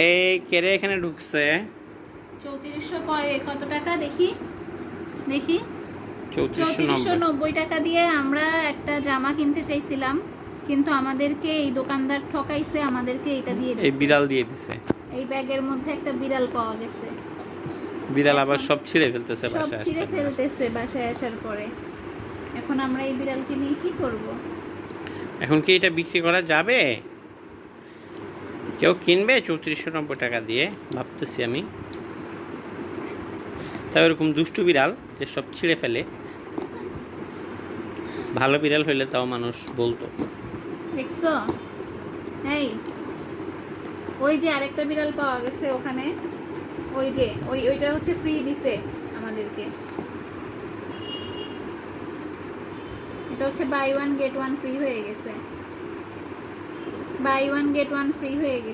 এই কেরে এখানে ঢুকছে 3400 কত টাকা দেখি দেখি 3490 3490 টাকা দিয়ে আমরা একটা জামা কিনতে চাইছিলাম, কিন্তু আমাদেরকে এই দোকানদার ঠকাইছে, আমাদেরকে এটা দিয়ে এই দিয়েছে। বিড়াল দিয়ে দিছে। এই ব্যাগের মধ্যে একটা বিড়াল পাওয়া গেছে। বিড়াল আবার সব ছিঁড়ে ফেলতেছে সব বাসায় ছিঁড়ে আসতে। ফেলতেছে বাসায় আসার পরে। এখন আমরা এই বিড়ালকে নিয়ে কি করব? এখন কি এটা বিক্রি করা যাবে? কেউ কিনবে 3490 টাকা দিয়ে? ভাবতেছি আমি। তাও এরকম দুষ্টু বিড়াল যে সব ছিঁড়ে ফেলে, ভালো বিড়াল হইলে তাও মানুষ বলতো। দেখছো? এই ওই যে আরেকটা বিড়াল পাওয়া গেছে ওখানে, ওই যে ওইটা হচ্ছে ফ্রি দিছে আমাদেরকে। এটা হচ্ছে buy one get one free হয়ে গেছে, buy one get one free হয়ে গেছে।